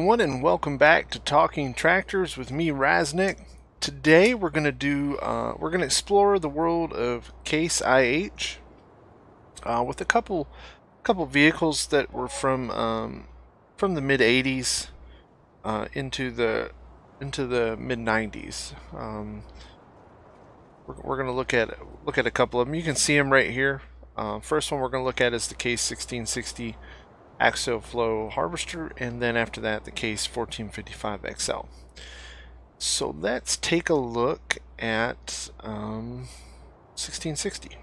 everyone, and welcome back to Talking Tractors with me, Raznick. Today we're going to explore the world of Case IH with a couple vehicles that were from the mid '80s into the mid '90s. We're going to look at a couple of them. You can see them right here. First one we're going to look at is the Case 1660 axial flow harvester, and then after that the Case 1455 XL. So let's take a look at 1660.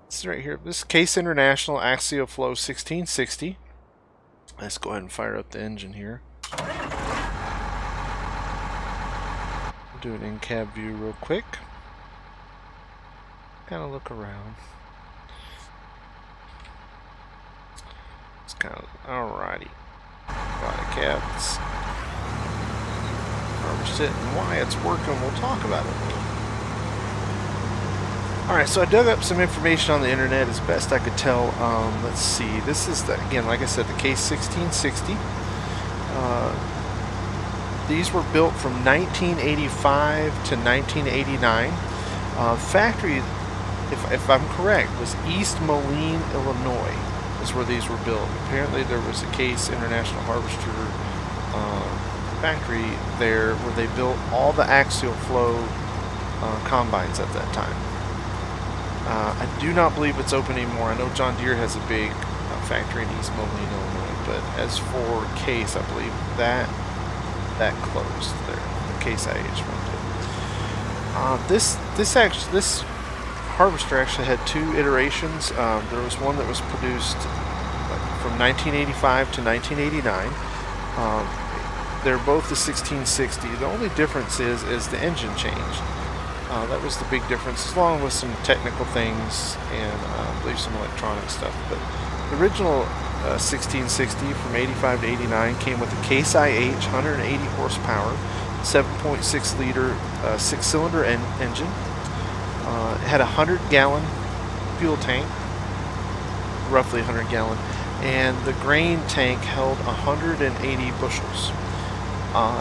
This is right here. This is Case International Axial Flow 1660. Let's go ahead and fire up the engine here. Do an in-cab view real quick. Kind of look around. Alrighty. Body cabs. Harvest it, and why it's working, we'll talk about it. Alright, so I dug up some information on the internet as best I could tell. Let's see. This is, again, like I said, the Case 1660. These were built from 1985 to 1989. Factory, if I'm correct, was East Moline, Illinois. Is where these were built. Apparently there was a Case International Harvester factory there where they built all the axial flow combines at that time. I do not believe it's open anymore. I know John Deere has a big factory in East Moline, Illinois, but as for Case, I believe that closed there. The Case IH one did. This harvester actually had two iterations. There was one that was produced from 1985 to 1989. They're both the 1660. The only difference is the engine changed. That was the big difference, along with some technical things and I believe some electronic stuff. But the original 1660 from 85 to 89 came with a Case IH 180 horsepower, 7.6 liter 6-cylinder engine. It had a 100-gallon fuel tank, roughly 100-gallon, and the grain tank held 180 bushels.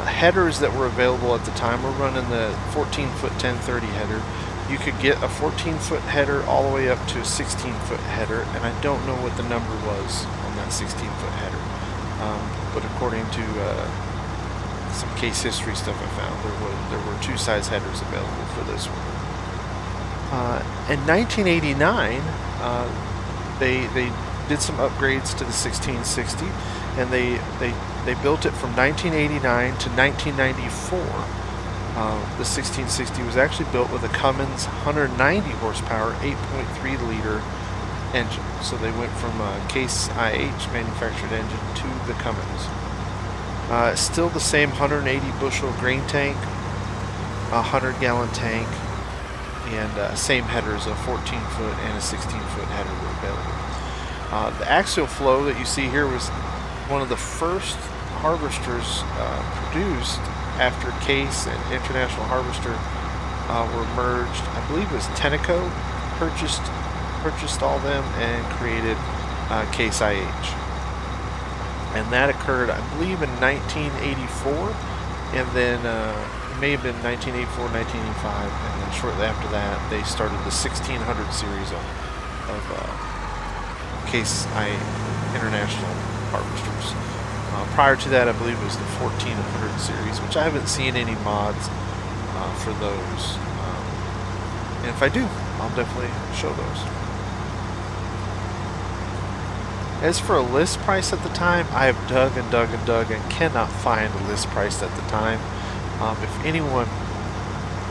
Headers that were available at the time were running the 14-foot 1030 header. You could get a 14-foot header all the way up to a 16-foot header, and I don't know what the number was on that 16-foot header. But according to some case history stuff I found, there were two size headers available for this one. In 1989, they did some upgrades to the 1660, and they built it from 1989 to 1994. The 1660 was actually built with a Cummins 190 horsepower, 8.3 liter engine. So they went from a Case IH manufactured engine to the Cummins. Still the same 180 bushel grain tank, a 100-gallon tank, and same headers, a 14-foot and a 16-foot header were available. The axial flow that you see here was one of the first harvesters produced after Case and International Harvester were merged. I believe it was Tenneco purchased all them and created Case IH. And that occurred, I believe, in 1984, and then it may have been 1984, 1985, and then shortly after that they started the 1600 series of Case International harvesters. Prior to that, I believe it was the 1400 series, which I haven't seen any mods for those. And if I do, I'll definitely show those. As for a list price at the time, I have dug and dug and dug and cannot find a list price at the time. If anyone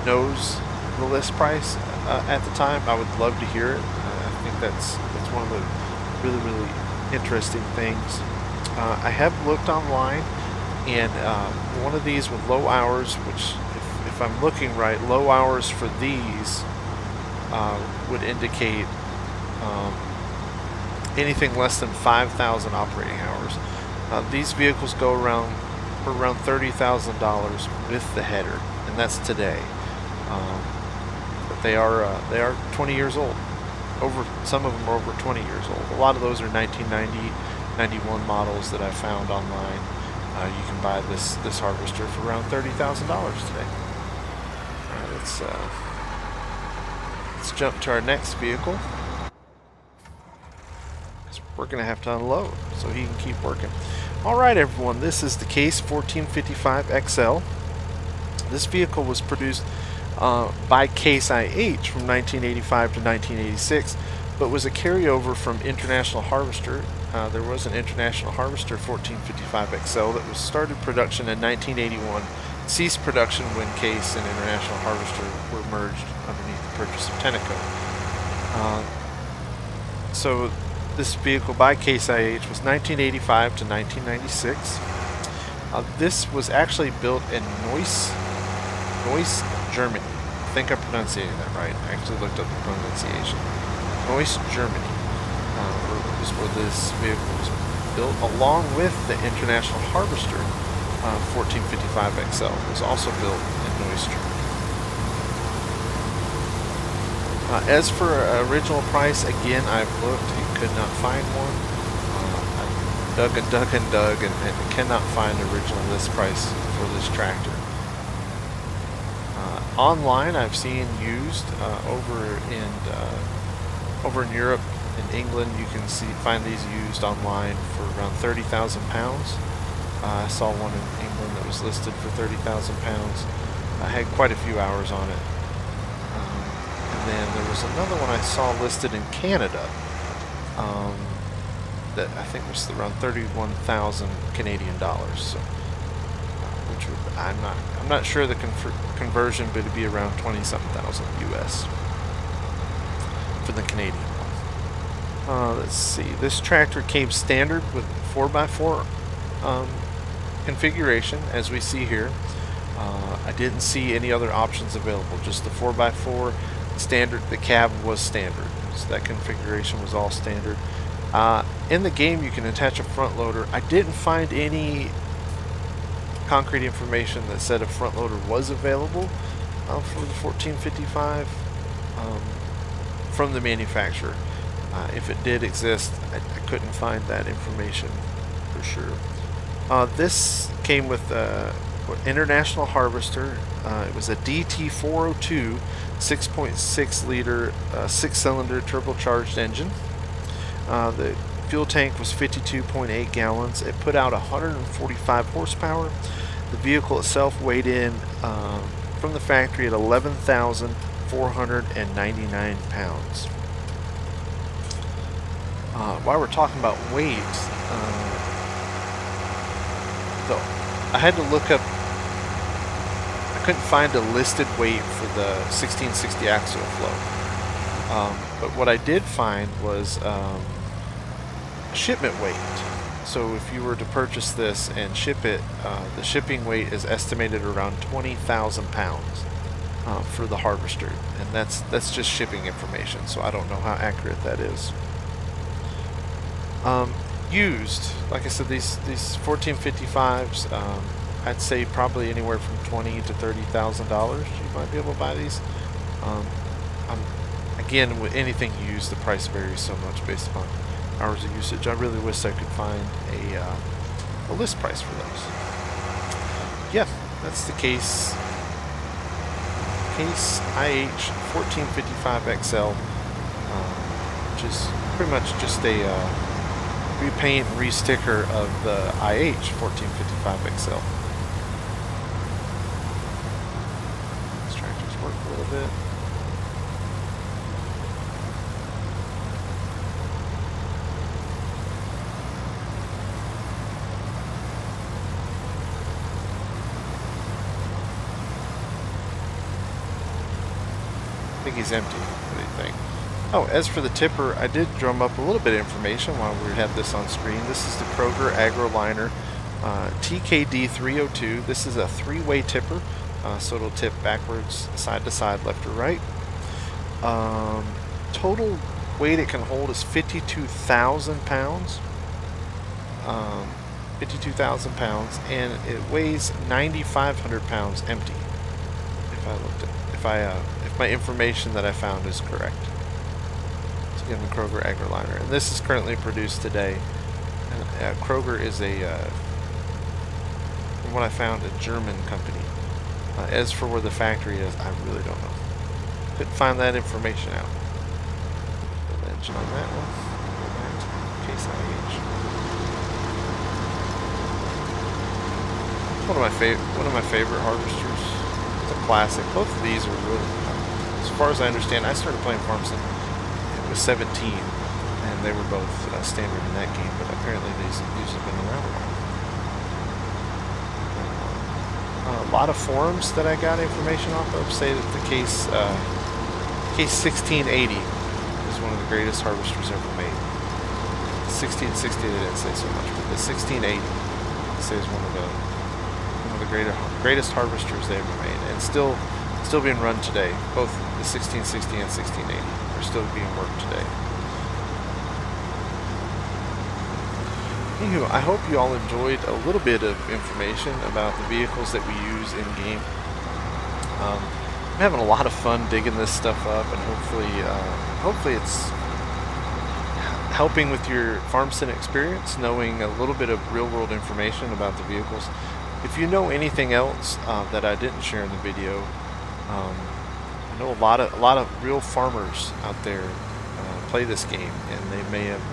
knows the list price at the time, I would love to hear it. I think that's one of the really interesting things. I have looked online, and one of these with low hours, which if I'm looking right, low hours for these would indicate anything less than 5,000 operating hours. These vehicles go around $30,000 with the header, and that's today. But they are 20 years old. Some of them are over 20 years old. A lot of those are 1990, 91 models that I found online. You can buy this harvester for around $30,000 today. All right, let's jump to our next vehicle. We're going to have to unload so he can keep working. All right, everyone, this is the Case 1455 XL. This vehicle was produced by Case IH from 1985 to 1986, but was a carryover from International Harvester. There was an International Harvester 1455 XL that was started production in 1981, ceased production when Case and International Harvester were merged underneath the purchase of Tenneco. So this vehicle by Case IH was 1985 to 1996. This was actually built in Neuss, Germany. I think I'm pronouncing that right. I actually looked up the pronunciation. Neuss, Germany. Was where this vehicle was built, along with the International Harvester 1455 XL. It was also built in Neuss, Germany. As for original price, again, I've looked and could not find one. I dug and cannot find the original list price for this tractor. Online, I've seen used over in Europe. In England, you can find these used online for around 30,000 pounds. I saw one in England that was listed for 30,000 pounds. I had quite a few hours on it. And then there was another one I saw listed in Canada that I think was around 31,000 Canadian dollars. So, which would, I'm not sure the conversion, but it'd be around 20-something thousand US for the Canadian. Let's see. This tractor came standard with 4x4 configuration, as we see here. I didn't see any other options available. Just the 4x4 standard. The cab was standard, so that configuration was all standard. In the game, you can attach a front loader. I didn't find any concrete information that said a front loader was available for the 1455 from the manufacturer. If it did exist, I couldn't find that information for sure. This came with International Harvester. It was a DT402 6.6 liter 6-cylinder turbocharged engine. The fuel tank was 52.8 gallons. It put out 145 horsepower. The vehicle itself weighed in from the factory at 11,499 pounds. While we're talking about weight, I had to look up. I couldn't find a listed weight for the 1660 axial flow, but what I did find was shipment weight. So if you were to purchase this and ship it, the shipping weight is estimated around 20,000 pounds for the harvester, and that's just shipping information. So I don't know how accurate that is. Used, like I said, these 1455s, I'd say probably anywhere from $20,000 to $30,000. You might be able to buy these. Again, with anything used, the price varies so much based upon hours of usage. I really wish I could find a list price for those. Yeah, that's the Case IH 1455 XL, which is pretty much just a repaint and re-sticker of the IH 1455 XL. This tractor's worked a little bit. I think he's empty. What do you think? Oh, as for the tipper, I did drum up a little bit of information while we had this on screen. This is the Kroger Agro liner TKD 302. This is a 3-way tipper, so it'll tip backwards, side to side, left or right. Total weight it can hold is 52,000 pounds. 52,000 pounds, and it weighs 9,500 pounds empty. If my information that I found is correct. Again, the Kroger Agro liner, and this is currently produced today. And, Kroger is a from what I found, a German company. As for where the factory is, I really don't know. Couldn't find that information out. The engine on that one. Go back to Case IH. One of my favorite harvesters. It's a classic. Both of these are really. As far as I understand, I started playing Farm Sim. It was 17, and they were both standard in that game. But apparently these have been around a while. A lot of forums that I got information off of say that the case 1680 is one of the greatest harvesters ever made. 1660 they didn't say so much, but the 1680 says one of the greatest harvesters they ever made, and still being run today. Both the 1660 and 1680 are still being worked today. Anywho, I hope you all enjoyed a little bit of information about the vehicles that we use in game. I'm having a lot of fun digging this stuff up, and hopefully it's helping with your farm sim experience, knowing a little bit of real-world information about the vehicles. If you know anything else that I didn't share in the video, I know a lot of real farmers out there play this game, and they may have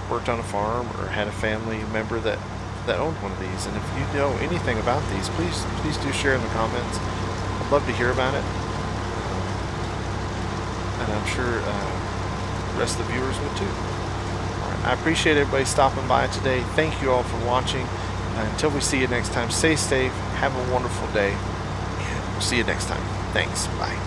worked on a farm or had a family member that owned one of these. And if you know anything about these, please do share in the comments. I'd love to hear about it, and I'm sure the rest of the viewers would too. All right, I appreciate everybody stopping by today. Thank you all for watching. Until we see you next time, stay safe, have a wonderful day, and we'll see you next time. Thanks. Bye.